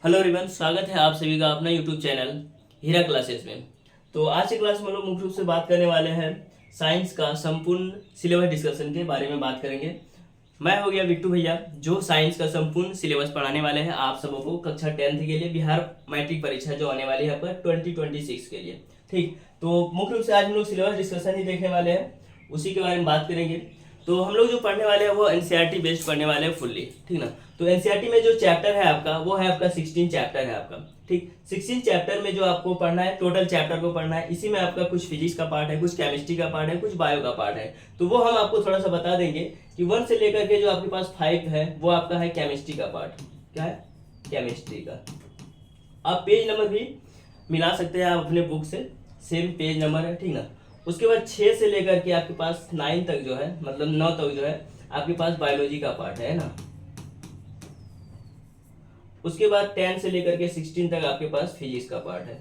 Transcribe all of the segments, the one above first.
Hello everyone, स्वागत है आप सभी का अपना यूट्यूब चैनल हीरा क्लासेस में। तो आज की क्लास में हम लोग मुख्य रूप से बात करने वाले हैं साइंस का संपूर्ण सिलेबस डिस्कशन के बारे में बात करेंगे। मैं हो गया बिट्टू भैया, जो साइंस का संपूर्ण सिलेबस पढ़ाने वाले हैं आप सबों को कक्षा 10th के लिए बिहार मैट्रिक परीक्षा जो आने वाली है आपका 2026 के लिए। ठीक, तो मुख्य रूप से आज हम लोग सिलेबस डिस्कशन ही देखने वाले हैं, उसी के बारे में बात करेंगे। तो हम लोग जो पढ़ने वाले हैं वो एनसीईआरटी बेस्ड पढ़ने वाले हैं फुल्ली, ठीक ना। तो एनसीईआरटी में जो चैप्टर है आपका वो है आपका 16 चैप्टर है आपका। ठीक, 16 चैप्टर में जो आपको पढ़ना है, टोटल चैप्टर को पढ़ना है। इसी में आपका कुछ फिजिक्स का पार्ट है, कुछ केमिस्ट्री का पार्ट है, कुछ बायो का पार्ट है। तो वो हम आपको थोड़ा सा बता देंगे कि 1 से लेकर के जो आपके पास 5 है वो आपका है केमिस्ट्री का पार्ट। क्या है? केमिस्ट्री का। आप पेज नंबर भी मिला सकते हैं आप अपने बुक से, सेम पेज नंबर है, ठीक ना। उसके बाद 6 से लेकर के आपके पास 9 तक जो है, मतलब 9 तक जो है आपके पास बायोलॉजी का पार्ट है ना। उसके बाद 10 से लेकर के 16 तक आपके पास फिजिक्स का पार्ट है।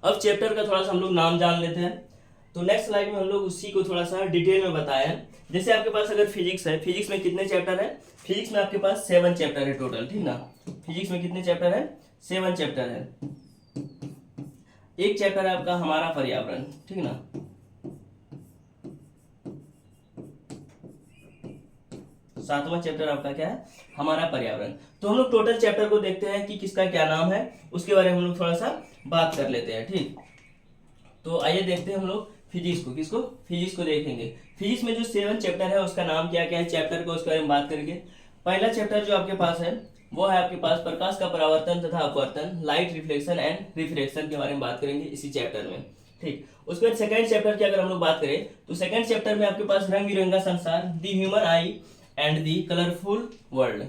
अब चैप्टर का थोड़ा सा हम लोग नाम जान लेते हैं। तो नेक्स्ट स्लाइड में हम लोग उसी को थोड़ा सा डिटेल में बताया है। जैसे आपके पास अगर फिजिक्स है, फिजिक्स में कितने चैप्टर है? फिजिक्स में आपके पास 7 चैप्टर है टोटल, ठीक ना। फिजिक्स में कितने चैप्टर है? 7 चैप्टर है। एक चैप्टर है आपका हमारा पर्यावरण, ठीक ना। सातवां चैप्टर आपका क्या है? हमारा पर्यावरण। तो हम लोग टोटल चैप्टर को देखते हैं कि किसका क्या नाम है, उसके बारे में हम लोग थोड़ा सा बात कर लेते हैं। ठीक, तो आइए देखते हैं हम लोग फिजिक्स को। किसको? फिजिक्स को देखेंगे। फिजिक्स में जो 7 चैप्टर है उसका नाम क्या क्या है चैप्टर को, उसके बारे में बात करेंगे। पहला चैप्टर जो आपके पास है वो है आपके पास प्रकाश का परावर्तन तथा अपवर्तन, लाइट रिफ्लेक्शन एंड रिफ्रैक्शन के बारे में बात करेंगे इसी चैप्टर में। ठीक, उसके बाद सेकंड चैप्टर की अगर हम लोग बात करें तो सेकंड चैप्टर में आपके पास रंग बिरंगा संसार, the human eye and the colourful world.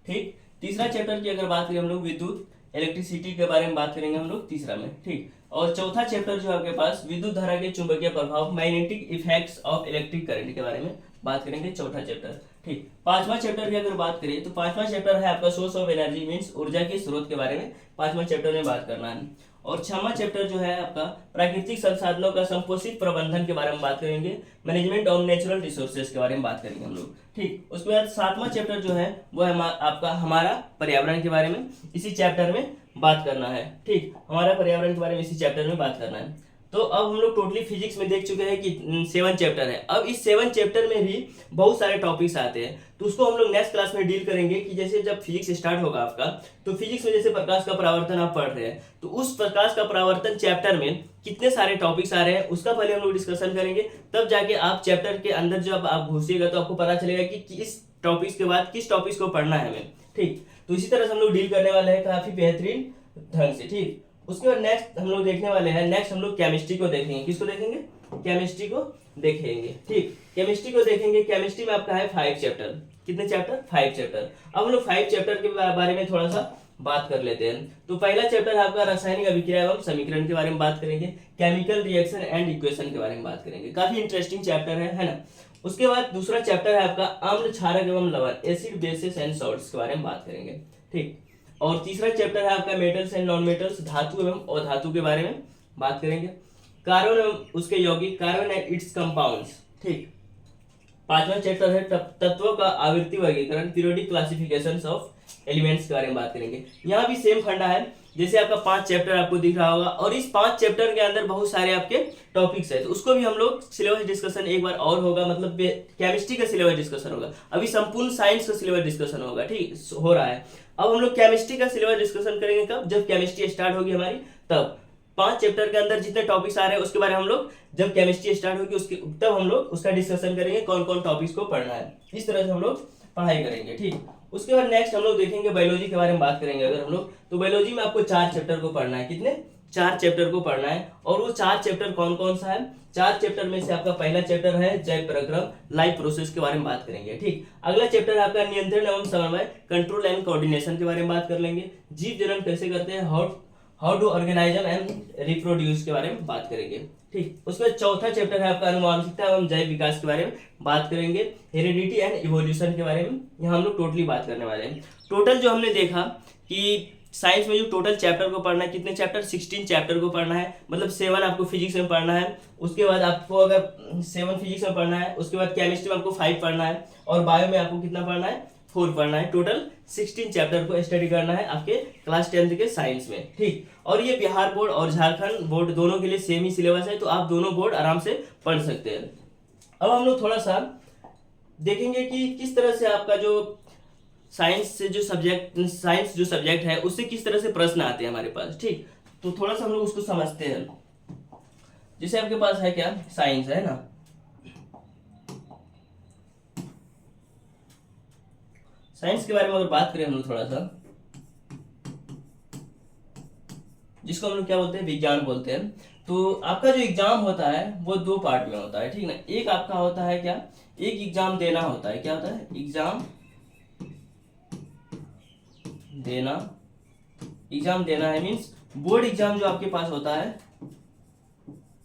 ठीक, तीसरा चैप्टर की अगर बात करें हम लोग विद्युत इलेक्ट्रिसिटी के बारे में बात करेंगे हम लोग तीसरा में। ठीक, और चौथा चैप्टर जो आपके पास विद्युत धारा के चुंबकीय प्रभाव, magnetic effects of electric current के बारे में बात करेंगे, चौथा चैप्टर। ठीक, पांचवा चैप्टर की अगर बात करें तो पांचवा चैप्टर है आपका सोर्स ऑफ एनर्जी, मींस ऊर्जा के स्रोत के बारे में पांचवा चैप्टर में बात करना है। और छठवां चैप्टर जो है आपका प्राकृतिक संसाधनों का संपोषित प्रबंधन के बारे में बात करेंगे, मैनेजमेंट ऑफ नेचुरल रिसोर्सेज के बारे में बात करेंगे हम लोग। ठीक, उसके बाद सातवां चैप्टर जो है वो है आपका हमारा पर्यावरण के बारे में, इसी चैप्टर में बात करना है। ठीक, हमारा पर्यावरण के बारे में इसी चैप्टर में बात करना है। तो अब हम लोग टोटली फिजिक्स में देख चुके हैं कि 7 चैप्टर है। अब इस 7 चैप्टर में भी बहुत सारे टॉपिक्स आते हैं, तो उसको हम लोग नेक्स्ट क्लास में डील करेंगे कि जैसे जब फिजिक्स स्टार्ट होगा आपका, तो फिजिक्स में जैसे प्रकाश का परावर्तन आप पढ़ रहे हैं, तो उस प्रकाश का परावर्तन चैप्टर में कितने सारे टॉपिक्स आ रहे हैं उसका पहले हम लोग डिस्कशन करेंगे। तब जाके आप चैप्टर के अंदर जब आप घुसिएगा तो आपको पता चलेगा कि किस टॉपिक्स के बाद किस टॉपिक्स को पढ़ना है हमें। ठीक, तो इसी तरह से हम लोग डील करने वाले हैं काफी बेहतरीन ढंग से। ठीक, उसके बाद नेक्स्ट हम लोग देखने वाले हैं, नेक्स्ट हम लोग केमिस्ट्री को देखेंगे। किसको देखेंगे? केमिस्ट्री को देखेंगे। ठीक, केमिस्ट्री को देखेंगे। केमिस्ट्री में आपका है 5 चैप्टर। कितने चैप्टर? 5 चैप्टर। अब हम लोग 5 चैप्टर के बारे में थोड़ा सा बात कर लेते हैं। तो पहला चैप्टर है आपका रासायनिक अभिक्रिया एवं समीकरण के बारे में बात करेंगे, केमिकल रिएक्शन एंड इक्वेशन के बारे में बात करेंगे। काफी इंटरेस्टिंग चैप्टर है ना। उसके बाद दूसरा चैप्टर है आपका अम्ल, क्षारक एवं लवण, एसिड बेसिस एंड सॉल्ट्स के बारे में बात करेंगे। ठीक, और तीसरा चैप्टर है आपका मेटल्स एंड नॉन मेटल्स, धातु एवं अधातु के बारे में बात करेंगे। कार्बन एवं उसके यौगिक, कार्बन एंड इट्स कंपाउंड्स। ठीक, पांचवा चैप्टर है तत्वों का आवृत्ति वर्गीकरण, पीरियोडिक क्लासिफिकेशंस ऑफ एलिमेंट्स के बारे में बात करेंगे। यहाँ भी सेम फंडा है, जैसे आपका 5 चैप्टर आपको दिख रहा होगा और इस 5 चैप्टर के अंदर बहुत सारे आपके टॉपिक्स है, तो उसको भी हम लोग सिलेबस डिस्कशन एक बार और होगा, मतलब केमिस्ट्री का सिलेबस डिस्कशन होगा। अभी संपूर्ण साइंस का सिलेबस डिस्कशन होगा, ठीक हो रहा है। अब हम लोग केमिस्ट्री का सिलेबस डिस्कशन करेंगे कब? जब केमिस्ट्री स्टार्ट होगी हमारी, तब 5 चैप्टर के अंदर जितने टॉपिक्स आ रहे हैं उसके बारे में हम लोग जब केमिस्ट्री स्टार्ट होगी उसके तब हम लोग उसका डिस्कशन करेंगे, कौन कौन टॉपिक्स को पढ़ना है। इस तरह से हम लोग पढ़ाई करेंगे। ठीक, उसके बाद नेक्स्ट हम लोग देखेंगे बायोलॉजी के बारे में बात करेंगे। अगर हम लोग तो बायोलॉजी में आपको 4 चैप्टर को पढ़ना है। कितने? 4 चैप्टर को पढ़ना है। और वो 4 चैप्टर कौन कौन सा है? 4 चैप्टर में से आपका पहला चैप्टर है जैव प्रक्रम, लाइफ प्रोसेस के बारे में बात करेंगे। ठीक, अगला चैप्टर है आपका नियंत्रण एवं समन्वय, कंट्रोल एंड कोऑर्डिनेशन के बारे में बात कर लेंगे। जीव जनन कैसे करते हैं, how do organism and reproduce के बारे में बात करेंगे। ठीक, उसमें चौथा चैप्टर है आपका अनुवांशिकता एवं जैव विकास के बारे में बात करेंगे, हेरिडिटी एंड इवोल्यूशन के बारे में यहाँ हम लोग टोटली बात करने वाले हैं। टोटल जो हमने देखा कि साइंस में जो टोटल चैप्टर को पढ़ना है, कितने चैप्टर? 16 चैप्टर को पढ़ना है, मतलब 7 आपको फिजिक्स में पढ़ना है। उसके बाद आपको अगर 7 फिजिक्स में पढ़ना है, उसके बाद केमिस्ट्री में आपको 5 पढ़ना है, और बायो में आपको कितना पढ़ना है? 4 पढ़ना है। टोटल 16 चैप्टर को स्टडी करना है आपके क्लास 10th के साइंस में, ठीक। और ये बिहार बोर्ड और झारखंड बोर्ड दोनों के लिए सेम ही सिलेबस है, तो आप दोनों बोर्ड आराम से पढ़ सकते हैं। अब हम लोग थोड़ा सा देखेंगे कि किस तरह से आपका जो साइंस जो सब्जेक्ट है उससे किस तरह से प्रश्न आते हैं हमारे पास, ठीक। तो थोड़ा सा हम लोग उसको समझते हैं। जैसे आपके पास है क्या, साइंस है ना, साइंस के बारे में अगर बात करें हम लोग थोड़ा सा, जिसको हम लोग क्या बोलते हैं, विज्ञान बोलते हैं। तो आपका जो एग्जाम होता है वो 2 पार्ट में होता है, ठीक ना। एक आपका होता है क्या, एक एग्जाम देना होता है, क्या होता है, एग्जाम देना है, मीन्स बोर्ड एग्जाम जो आपके पास होता है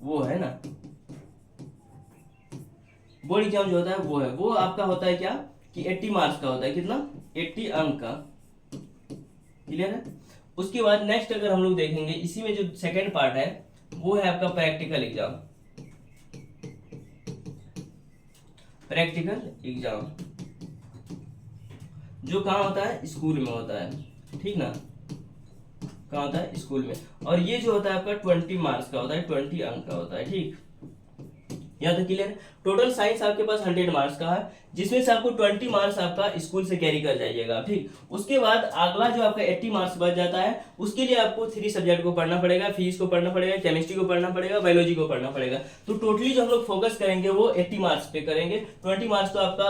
वो है ना, बोर्ड एग्जाम जो होता है वो आपका होता है क्या कि 80 मार्क्स का होता है, कितना, 80 अंक का, क्लियर है। उसके बाद नेक्स्ट अगर हम लोग देखेंगे इसी में जो सेकंड पार्ट है वो है आपका प्रैक्टिकल एग्जाम, जो कहाँ होता है, स्कूल में होता है, ठीक ना, कहाँ होता है, स्कूल में। और ये जो होता है आपका 20 मार्क्स का होता है, 20 अंक का होता है, ठीक। यहाँ तक क्लियर है। टोटल साइंस आपके पास 100 मार्क्स का है, जिसमें से आपको 20 मार्क्स आपका स्कूल से कैरी कर जाइएगा, ठीक। उसके बाद अगला जो आपका 80 मार्क्स बच जाता है उसके लिए आपको 3 सब्जेक्ट को पढ़ना पड़ेगा, फिजिक्स को पढ़ना पड़ेगा, केमिस्ट्री को पढ़ना पड़ेगा, बायोलॉजी को पढ़ना पड़ेगा। तो टोटली जो हम लोग फोकस करेंगे वो 80 मार्क्स पे करेंगे। 20 मार्क्स तो आपका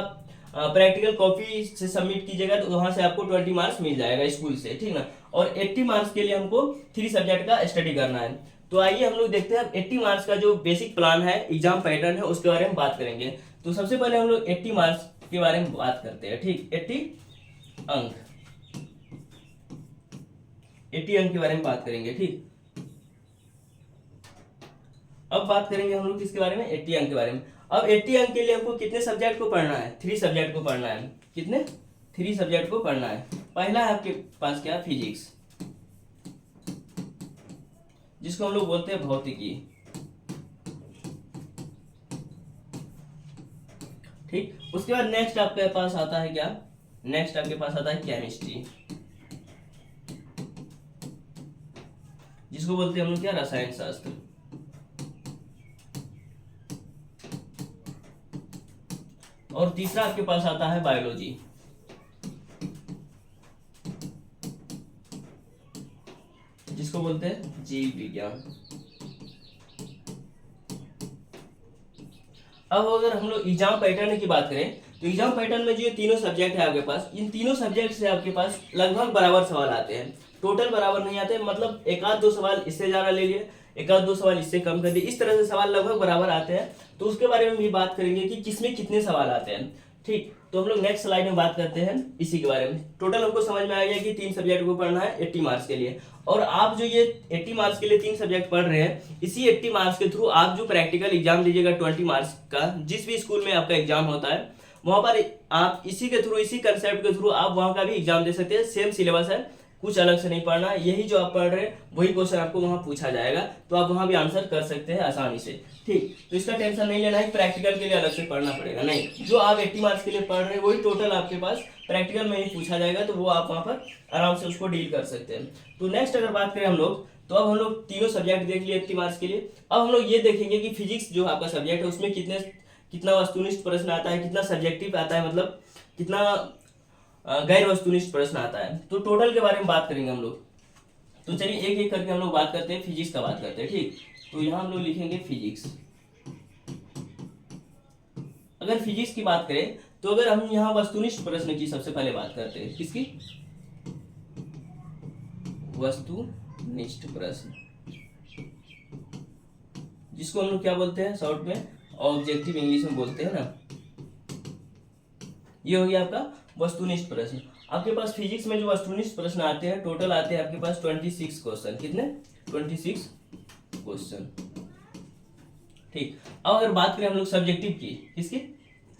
प्रैक्टिकल कॉपी से सबमिट कीजिएगा तो वहां से आपको 20 मार्क्स मिल जाएगा स्कूल से, ठीक ना। और 80 मार्क्स के लिए हमको 3 सब्जेक्ट का स्टडी करना है। तो आइए हम लोग देखते हैं 80 मार्क्स का जो बेसिक प्लान है, एग्जाम पैटर्न है, उसके बारे में बात करेंगे। तो सबसे पहले हम लोग 80 मार्क्स के बारे में बात करते हैं, ठीक। 80 अंक के बारे में बात करेंगे, ठीक। अब बात करेंगे हम लोग किसके बारे में, 80 अंक के बारे में। अब 80 अंक के लिए हमको कितने सब्जेक्ट को पढ़ना है, 3 सब्जेक्ट को पढ़ना है। कितने, 3 सब्जेक्ट को पढ़ना है। पहला है आपके पास क्या, फिजिक्स, जिसको हम लोग बोलते हैं भौतिकी, ठीक। उसके बाद नेक्स्ट आपके पास आता है क्या, नेक्स्ट आपके पास आता है केमिस्ट्री, जिसको बोलते हैं हम लोग क्या, रसायन शास्त्र। और तीसरा आपके पास आता है बायोलॉजी, जिसको बोलते हैं जीव विज्ञान। अब अगर हम लोग एग्जाम पैटर्न की बात करें तो एग्जाम पैटर्न में जो तीनों सब्जेक्ट है आपके पास, इन तीनों सब्जेक्ट से आपके पास लगभग बराबर सवाल आते हैं। टोटल बराबर नहीं आते, मतलब एक आध दो सवाल इससे ज्यादा ले लिए, एक आध दो सवाल इससे कम कर दिए, इस तरह से सवाल लगभग बराबर आते हैं। तो उसके बारे में भी बात करेंगे कि किसमें कितने सवाल आते हैं, ठीक। तो हम लोग नेक्स्ट स्लाइड में बात करते हैं इसी के बारे में। टोटल हमको समझ में आ गया कि 3 सब्जेक्ट को पढ़ना है 80 मार्क्स के लिए। और आप जो ये 80 मार्क्स के लिए 3 सब्जेक्ट पढ़ रहे हैं, इसी 80 मार्क्स के थ्रू आप जो प्रैक्टिकल एग्जाम दीजिएगा 20 मार्क्स का, जिस भी स्कूल में आपका एग्जाम होता है वहां पर आप इसी के थ्रू, इसी कंसेप्ट के थ्रू आप वहां का भी एग्जाम दे सकते हैं। सेम सिलेबस है, कुछ अलग से नहीं पढ़ना है, यही जो आप पढ़ रहे हैं वही क्वेश्चन आपको वहां पूछा जाएगा, तो आप वहां भी आंसर कर सकते हैं आसानी से, ठीक। तो इसका टेंशन नहीं लेना है प्रैक्टिकल के लिए अलग से पढ़ना पड़ेगा, नहीं। जो आप 80 मार्क्स के लिए पढ़ रहे हैं वही टोटल आपके पास प्रैक्टिकल में ही पूछा जाएगा, तो वो आप वहां पर आराम से उसको डील कर सकते हैं। तो नेक्स्ट अगर बात करें हम लोग, तो अब हम लोग तीनों सब्जेक्ट देख लिए 80 मार्क्स के लिए। अब हम लोग ये देखेंगे कि फिजिक्स जो आपका सब्जेक्ट है उसमें कितना वस्तुनिष्ठ प्रश्न आता है, कितना सब्जेक्टिव आता है, मतलब कितना गैर वस्तुनिष्ठ प्रश्न आता है। तो टोटल के बारे में बात करेंगे हम लोग। तो चलिए एक एक करके हम लोग बात करते हैं, फिजिक्स का बात करते हैं, ठीक। तो यहाँ हम लोग लिखेंगे फिजिक्स। अगर फिजिक्स की बात करें तो अगर हम यहाँ वस्तुनिष्ठ प्रश्न की सबसे पहले बात करते हैं, किसकी, वस्तुनिष्ठ प्रश्न, जिसको हम लोग क्या बोलते हैं शॉर्ट में, ऑब्जेक्टिव इंग्लिश में बोलते हैं ना। ये हो गया आपका वस्तुनिष्ठ प्रश्न। आपके पास फिजिक्स में जो वस्तुनिष्ठ प्रश्न आते हैं टोटल आते हैं आपके पास 26 क्वेश्चन। कितने, 26 क्वेश्चन, ठीक। अब अगर बात करें हम लोग सब्जेक्टिव की, किसकी,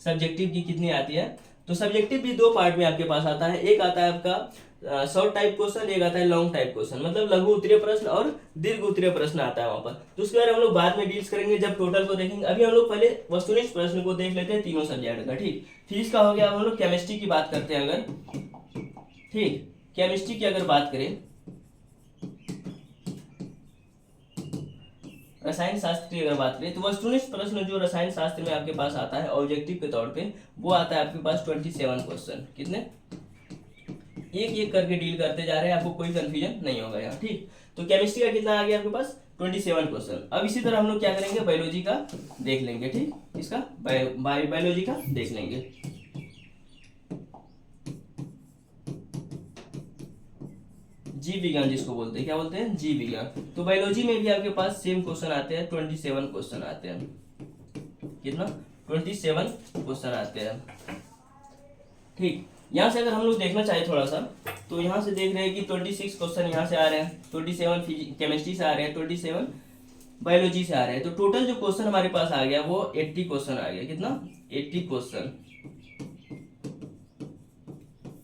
सब्जेक्टिव की कितनी आती है, तो सब्जेक्टिव भी 2 पार्ट में आपके पास आता है। एक आता है आपका शॉर्ट टाइप क्वेश्चन, एक आता है लॉन्ग टाइप क्वेश्चन, मतलब लघु उत्तरीय प्रश्न और दीर्घ उत्तरीय प्रश्न आता है वहां पर। तो उसके बारे में हम लोग बाद में डील्स करेंगे जब टोटल को देखेंगे। अभी हम लोग पहले वस्तुनिष्ठ प्रश्न को देख लेते हैं तीनों सब्जेक्ट का। ठीक, फिजिक्स का हो गया। अब हम लोग केमिस्ट्री की बात करते हैं अगर, ठीक, केमिस्ट्री की अगर बात करें, रसायन शास्त्र की अगर बात करें, तो वस्तुनिष्ठ प्रश्न जो रसायन शास्त्र में आपके पास आता है ऑब्जेक्टिव के तौर पे, वो आता है आपके पास 27 क्वेश्चन। कितने? एक एक करके डील करते जा रहे हैं, आपको कोई कंफ्यूजन नहीं होगा यहाँ। ठीक, तो केमिस्ट्री का कितना आ गया आपके पास? 27 क्वेश्चन। अब इसी तरह हम लोग क्या करेंगे, बायोलॉजी का देख लेंगे। ठीक, इसका बायोलॉजी का देख लेंगे। जीव विज्ञान जिसको बोलते हैं, क्या बोलते हैं? जीव विज्ञान। तो बायोलॉजी में भी आपके पास सेम क्वेश्चन आते हैं, 27 क्वेश्चन आते हैं। कितना? 27 क्वेश्चन आते हैं। ठीक, यहाँ से अगर हम लोग देखना चाहे थोड़ा सा, तो यहाँ से देख रहे हैं कि 26 क्वेश्चन यहाँ से आ रहे हैं, 27 केमिस्ट्री से आ रहे हैं, 27 बायोलॉजी से आ रहे हैं। तो टोटल जो क्वेश्चन हमारे पास आ गया वो 80 क्वेश्चन आ गया। कितना? 80 क्वेश्चन।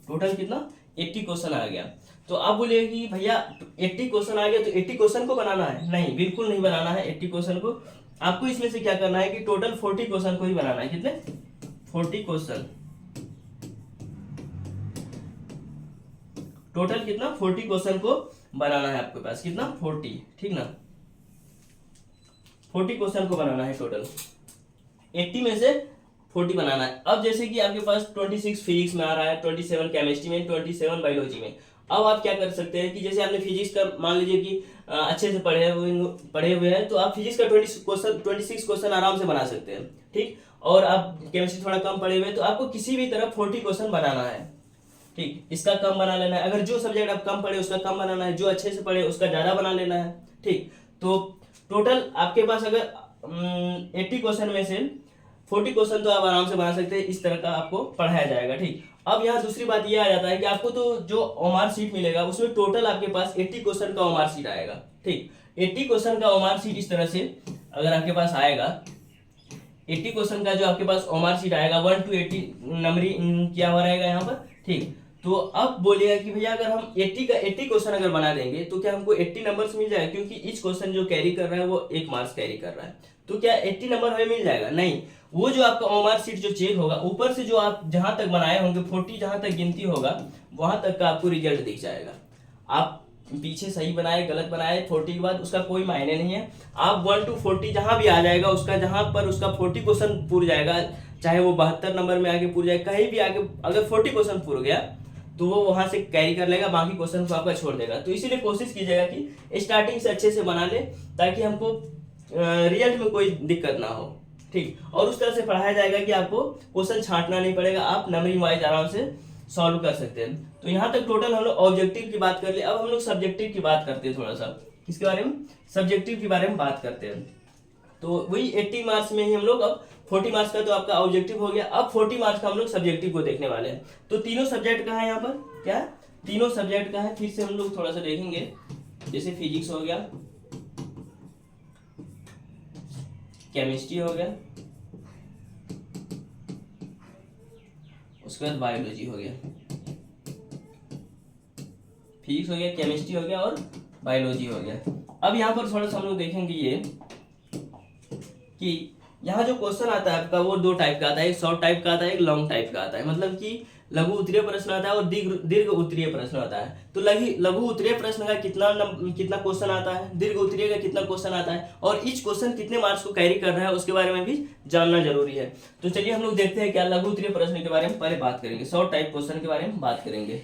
टोटल कितना? 80 क्वेश्चन आ गया। तो आप बोलिए कि भैया 80 क्वेश्चन आ गया तो 80 क्वेश्चन को बनाना है? नहीं, बिल्कुल नहीं बनाना है 80 क्वेश्चन को। आपको इसमें से क्या करना है कि टोटल 40 क्वेश्चन को ही बनाना है। कितने? 40 क्वेश्चन। टोटल कितना? 40 क्वेश्चन को बनाना है आपके पास। कितना? 40। ठीक ना, 40 क्वेश्चन को बनाना है टोटल, 80 में से 40 बनाना है। अब जैसे कि आपके पास 26 फिजिक्स में आ रहा है, 27 केमिस्ट्री में, 27 बायोलॉजी में। अब आप क्या कर सकते हैं कि जैसे आपने फिजिक्स का मान लीजिए कि अच्छे से पढ़े हुए हैं, तो आप फिजिक्स का 26 क्वेश्चन आराम से बना सकते हैं। ठीक, और आप केमिस्ट्री थोड़ा कम पढ़े हुए हैं, तो आपको किसी भी तरह 40 क्वेश्चन बनाना है। ठीक, इसका कम बना लेना है। अगर जो सब्जेक्ट आप कम पढ़े उसका कम बनाना है, जो अच्छे से पढ़े उसका ज्यादा बना लेना है। ठीक, तो टोटल आपके पास अगर 80 क्वेश्चन में से 40 क्वेश्चन तो आप आराम से बना सकते हैं। इस तरह का आपको पढ़ाया जाएगा। ठीक, अब यहाँ दूसरी बात ये आ जाता है कि आपको तो जो ओमार शीट मिलेगा उसमें टोटल आपके पास 80 क्वेश्चन का ओमार शीट आएगा। ठीक, 80 क्वेश्चन का ओमार शीट इस तरह से अगर आपके पास आएगा, 80 क्वेश्चन का जो आपके पास ओमार शीट आएगा 1 to 80 नंबरिंग किया हुआ रहेगा यहाँ पर। ठीक, तो अब बोलिएगा कि भैया अगर हम 80 का 80 क्वेश्चन अगर बना देंगे तो क्या हमको 80 नंबर्स मिल जाएगा? क्योंकि ईच क्वेश्चन जो कैरी कर रहा है वो 1 मार्क्स कैरी कर रहा है। तो क्या 80 नंबर हमें मिल जाएगा? नहीं, वो जो आपका ओमार शीट जो चेक होगा, ऊपर से जो आप जहां तक बनाए होंगे 40 जहां तक गिनती होगा वहां तक का आपको रिजल्ट दिख जाएगा। आप पीछे सही बनाए गलत बनाए 40 के बाद उसका कोई मायने नहीं है। आप 1 to 40 जहां भी आ जाएगा, उसका जहां पर उसका 40 क्वेश्चन पूर जाएगा, चाहे वो 72 नंबर में आगे पूर जाए, कहीं भी आगे अगर 40 क्वेश्चन पूर गया तो वो वहां से कैरी कर लेगा, बाकी क्वेश्चन को आपका छोड़ देगा। तो इसीलिए कोशिश कीजिएगा कि स्टार्टिंग से अच्छे से बना ले, ताकि हमको रिजल्ट में कोई दिक्कत ना हो। ठीक, और उस तरह से पढ़ाया जाएगा कि आपको क्वेश्चन छांटना नहीं पड़ेगा, आप नंबरिंग वाइज आराम से सॉल्व कर सकते हैं। तो यहाँ तक टोटल हम लोग ऑब्जेक्टिव की बात कर ले। अब हम लोग सब्जेक्टिव की बात करते हैं थोड़ा सा। किसके बारे में? सब्जेक्टिव के बारे में बात करते हैं। तो वही 80 मार्क्स में ही हम लोग, अब 40 मार्क्स का तो आपका ऑब्जेक्टिव हो गया, अब 40 मार्क्स का हम लोग सब्जेक्टिव को देखने वाले हैं। तो तीनों सब्जेक्ट का है यहाँ पर, क्या? तीनों सब्जेक्ट का है। फिर से हम लोग थोड़ा सा देखेंगे, जैसे फिजिक्स हो गया, केमिस्ट्री हो गया, उसके बाद बायोलॉजी हो गया। फिजिक्स हो गया, केमिस्ट्री हो गया और बायोलॉजी हो गया। अब यहाँ पर थोड़ा सा हम लोग देखेंगे ये कि यहाँ जो क्वेश्चन आता है आपका वो 2 टाइप का आता है, एक शॉर्ट टाइप का आता है, एक लॉन्ग टाइप का आता है। मतलब कि लघु उत्तरीय प्रश्न आता है और दीर्घ उत्तरीय प्रश्न आता है। तो लघु उत्तरीय प्रश्न का कितना क्वेश्चन आता है, दीर्घ उत्तरीय का कितना क्वेश्चन आता है, और ईच क्वेश्चन कितने मार्क्स को कैरी कर रहा है उसके बारे में भी जानना जरूरी है। तो चलिए हम लोग देखते हैं क्या लघु उत्तरीय प्रश्न के बारे में पहले बात करेंगे, शॉर्ट टाइप क्वेश्चन के बारे में बात करेंगे।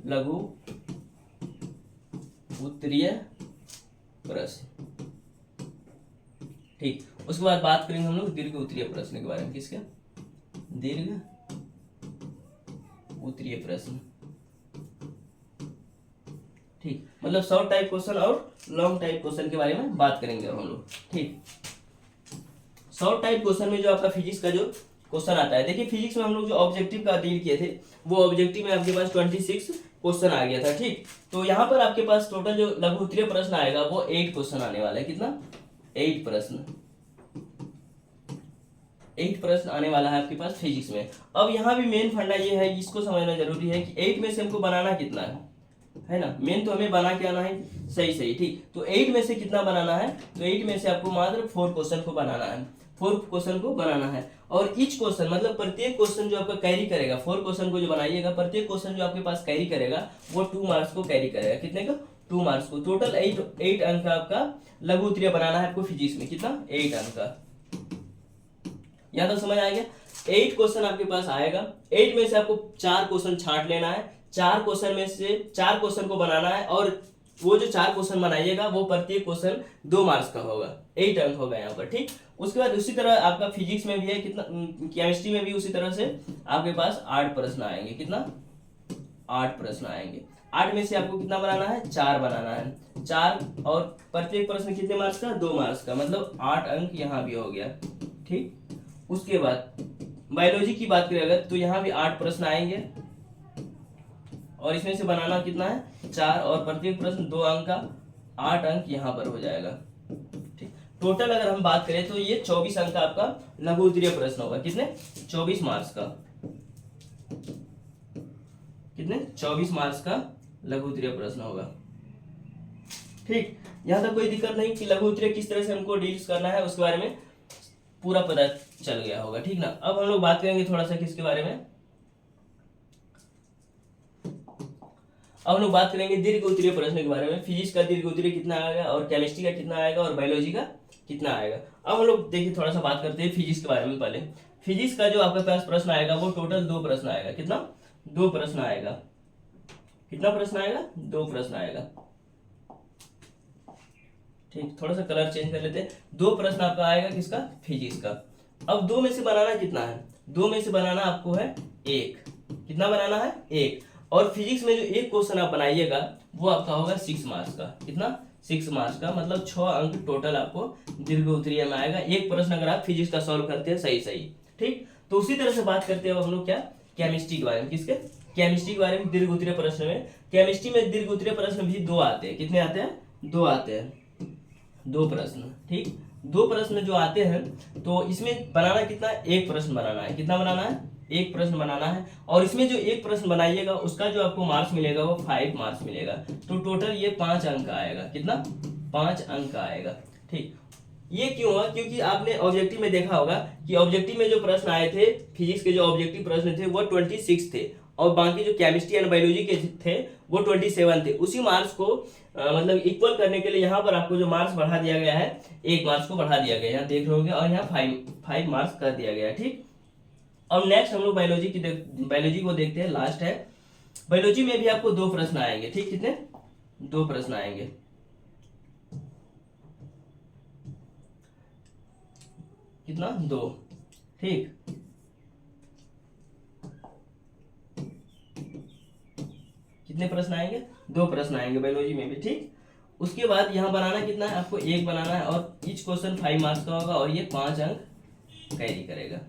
लघु उत्तरीय प्रश्न, ठीक, उसके बाद बात करेंगे हम लोग दीर्घ उत्तरीय प्रश्न के बारे में। किसका? दीर्घ उत्तरीय प्रश्न। ठीक, मतलब शॉर्ट टाइप क्वेश्चन और लॉन्ग टाइप क्वेश्चन के बारे में बात करेंगे अब हम लोग। ठीक, शॉर्ट टाइप क्वेश्चन में जो आपका फिजिक्स का जो क्वेश्चन आता है, देखिए फिजिक्स में हम लोग जो ऑब्जेक्टिव का डील किए थे, वो ऑब्जेक्टिव में आपके पास 26 क्वेश्चन आ गया था। ठीक, तो यहाँ पर आपके पास टोटल जो लघु उत्तरीय प्रश्न आएगा वो 8 क्वेश्चन आने वाला है। कितना? 8 प्रश्न, 8 प्रश्न आने वाला है आपके पास फिजिक्स में। अब यहाँ भी मेन फंडा ये है, इसको समझना जरूरी है कि 8 में से हमको बनाना कितना है ना। मेन तो हमें बना के आना है सही सही, ठीक। तो 8 में से कितना बनाना है, तो 8 में से आपको मात्र 4 क्वेश्चन को बनाना है, 4 क्वेश्चन को बनाना है। और ईच क्वेश्चन मतलब प्रत्येक क्वेश्चन जो आपका कैरी करेगा, 4 क्वेश्चन को जो बनाइएगा, प्रत्येक क्वेश्चन जो आपके पास कैरी करेगा वो 2 मार्क्स को कैरी करेगा। कितने का, 2 मार्क्स को। टोटल 8 अंक का आपका लघु उत्तरीय बनाना है आपको फिजिक्स में। कितना, 8 अंक का। यहाँ तो समझ आ गया। 8 क्वेश्चन आपके पास आएगा, 8 में से आपको 4 क्वेश्चन छांट लेना है, 4 क्वेश्चन में से 4 क्वेश्चन को बनाना है, और वो जो 4 क्वेश्चन बनाइएगा वो प्रत्येक क्वेश्चन 2 मार्क्स का होगा, 8 अंक होगा यहाँ पर, ठीक। उसके बाद उसी तरह आपका फिजिक्स में भी है, कितना, केमिस्ट्री में भी उसी तरह से आपके पास 8 प्रश्न आएंगे। कितना, 8 प्रश्न आएंगे। 8 में से आपको कितना बनाना है, 4 बनाना है, 4, और प्रत्येक प्रश्न कितने मार्क्स का, 2 मार्क्स का, मतलब 8 अंक यहाँ भी हो गया, ठीक। उसके बाद बायोलॉजी की बात करें अगर, तो यहाँ भी 8 प्रश्न आएंगे, और इसमें से बनाना कितना है, 4, और प्रत्येक प्रश्न 2 अंक का, 8 अंक यहाँ पर हो जाएगा, ठीक। टोटल अगर हम बात करें तो ये 24 अंक का आपका लघु उत्तरीय प्रश्न होगा। कितने, 24 मार्क्स का। कितने, 24 मार्क्स का लघु उत्तरीय प्रश्न होगा, ठीक। यहाँ तक कोई दिक्कत नहीं कि लघु उत्तरीय किस तरह से हमको डील्स करना है, उसके बारे में पूरा पता चल गया होगा, ठीक ना। अब हम लोग बात करेंगे थोड़ा सा किसके बारे में, अब हम लोग बात करेंगे दीर्घ उत्तरीय प्रश्न के बारे में। फिजिक्स का दीर्घ उत्तरीय कितना आएगा, और केमिस्ट्री का कितना आएगा, और बायोलॉजी का कितना आएगा। अब हम लोग देखिए थोड़ा सा बात करते हैं फिजिक्स के बारे में। पहले फिजिक्स का जो आपके पास प्रश्न आएगा वो टोटल 2 प्रश्न आएगा। कितना, 2 प्रश्न आएगा। कितना प्रश्न आएगा, 2 प्रश्न आएगा, ठीक। थोड़ा सा कलर चेंज कर लेते हैं। 2 प्रश्न आपका आएगा किसका, फिजिक्स का। अब 2 में से बनाना कितना है, 2 में से बनाना आपको है 1। कितना बनाना है, 1। और फिजिक्स में जो 1 क्वेश्चन आप बनाइएगा वो आपका होगा 6 मार्क्स का। कितना, 6 मार्क्स का, मतलब 6 अंक टोटल आपको दीर्घ उत्तरीय में आएगा, 1 प्रश्न अगर आप फिजिक्स का सॉल्व करते हैं सही सही, ठीक। तो उसी तरह से बात करते हैं हम लोग क्या, केमिस्ट्री के बारे में। किसके, केमिस्ट्री के बारे में। दीर्घ उत्तरीय प्रश्न में, केमिस्ट्री में दीर्घ उत्तरीय प्रश्न भी 2 आते हैं। कितने आते हैं, 2 आते हैं, 2 प्रश्न, ठीक। 2 प्रश्न जो आते हैं तो इसमें बनाना कितना, 1 प्रश्न बनाना है। कितना बनाना है, 1 प्रश्न बनाना है। और इसमें जो 1 प्रश्न बनाइएगा उसका जो आपको मार्क्स मिलेगा वो 5 मार्क्स मिलेगा। तो टोटल ये 5 अंक का आएगा। कितना, 5 अंक का आएगा, ठीक। ये क्यों हुआ, क्योंकि आपने ऑब्जेक्टिव में देखा होगा कि ऑब्जेक्टिव में जो प्रश्न आए थे, फिजिक्स के जो ऑब्जेक्टिव प्रश्न थे वो 26 थे, और बाकी जो केमिस्ट्री एंड बायोलॉजी के थे वो 27 थे। उसी मार्क्स को मतलब इक्वल करने के लिए यहाँ पर आपको जो मार्क्स बढ़ा दिया गया है, 1 मार्क्स को बढ़ा दिया गया है, यहाँ देख रहे होंगे, और यहाँ 5 मार्क्स कर दिया गया है, ठीक। अब नेक्स्ट हम लोग बायोलॉजी को देखते हैं, लास्ट है। बायोलॉजी में भी आपको 2 प्रश्न आएंगे, ठीक। कितने, 2 प्रश्न आएंगे। कितना, 2, ठीक। कितने प्रश्न आएंगे, 2 प्रश्न आएंगे बायोलॉजी में भी, ठीक। उसके बाद यहाँ बनाना कितना है, आपको 1 बनाना है, और ईच क्वेश्चन 5 मार्क्स का होगा, और ये 5 अंक कैरी करेगा।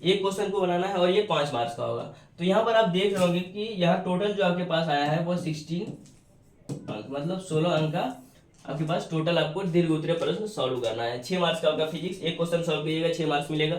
1 क्वेश्चन को बनाना है और ये 5 मार्क्स का होगा। तो यहाँ पर आप देख रहे होंगे कि यहाँ टोटल जो आपके पास आया है वो 16 अंक, मतलब 16 अंक का आपके पास टोटल आपको दीर्घ उत्तरीय प्रश्न सॉल्व करना है। 6 मार्क्स का आपका फिजिक्स, 1 क्वेश्चन सॉल्व कीजिएगा 6 मार्क्स मिलेगा।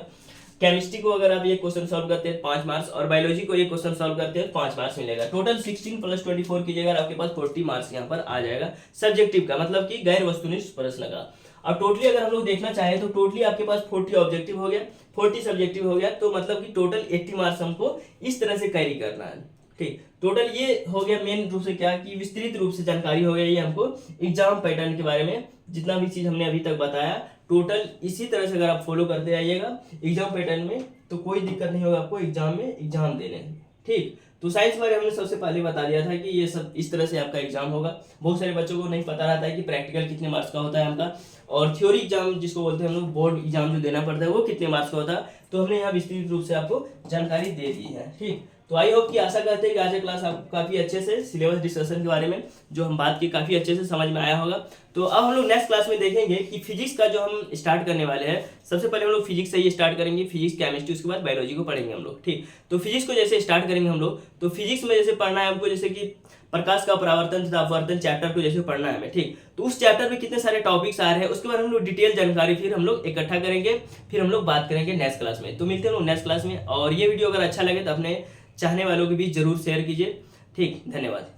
केमिस्ट्री को अगर आप 1 क्वेश्चन सॉल्व करते हैं 5 मार्क्स, और बायोलॉजी को 1 क्वेश्चन सॉल्व करते हैं 5 मार्क्स मिलेगा। टोटल 16 + 24 कीजिएगा, आपके पास 40 मार्क्स यहाँ पर आ जाएगा सब्जेक्टिव का, मतलब कि गैर वस्तुनिष्ठ प्रश्न का। अब टोटली अगर हम लोग देखना चाहें तो टोटली आपके पास 40 ऑब्जेक्टिव हो गया, 40 सब्जेक्टिव हो गया, तो मतलब कि टोटल 80 मार्क्स हमको इस तरह से कैरी करना है, ठीक। टोटल ये हो गया मेन रूप से क्या कि विस्तृत रूप से जानकारी हो गई ये हमको एग्जाम पैटर्न के बारे में। जितना भी चीज हमने अभी तक बताया टोटल इसी तरह से अगर आप फॉलो करते आइएगा एग्जाम पैटर्न में तो कोई दिक्कत नहीं होगा आपको एग्जाम में एग्जाम देने, ठीक। तो साइंस बारे हमने सबसे पहले बता दिया था कि ये सब इस तरह से आपका एग्जाम होगा। बहुत सारे बच्चों को नहीं पता रहता है कि प्रैक्टिकल कितने मार्क्स का होता है हमका, और थ्योरी एग्जाम जिसको बोलते हैं हम लोग बोर्ड एग्जाम जो देना पड़ता है वो कितने मार्क्स का होता है, तो हमने यहाँ विस्तृत रूप से आपको जानकारी दे दी है, ठीक। तो आई होप कि आशा करते हैं कि आज का क्लास आप काफ़ी अच्छे से सिलेबस डिस्कशन के बारे में जो हम बात की काफ़ी अच्छे से समझ में आया होगा। तो अब हम लोग नेक्स्ट क्लास में देखेंगे कि फिजिक्स का जो हम स्टार्ट करने वाले हैं, सबसे पहले हम लोग फिजिक्स से ही स्टार्ट करेंगे, फिजिक्स केमिस्ट्री, उसके बाद बायोलॉजी को पढ़ेंगे हम लोग। ठीक, तो फिजिक्स को जैसे स्टार्ट करेंगे हम लोग, तो फिजिक्स में जैसे पढ़ना है हमको, जैसे कि प्रकाश का परावर्तन तथा अपवर्तन चैप्टर को जैसे पढ़ना है हमें। ठीक, तो उस चैप्टर में कितने सारे टॉपिक्स आ रहे हैं उसके बारे में हम लोग डिटेल जानकारी फिर हम लोग इकट्ठा करेंगे, फिर हम लोग बात करेंगे नेक्स्ट क्लास में। तो मिलते हैं लोग नेक्स्ट क्लास में, और ये वीडियो अगर अच्छा लगे तो अपने चाहने वालों के बीच जरूर शेयर कीजिए। ठीक, धन्यवाद।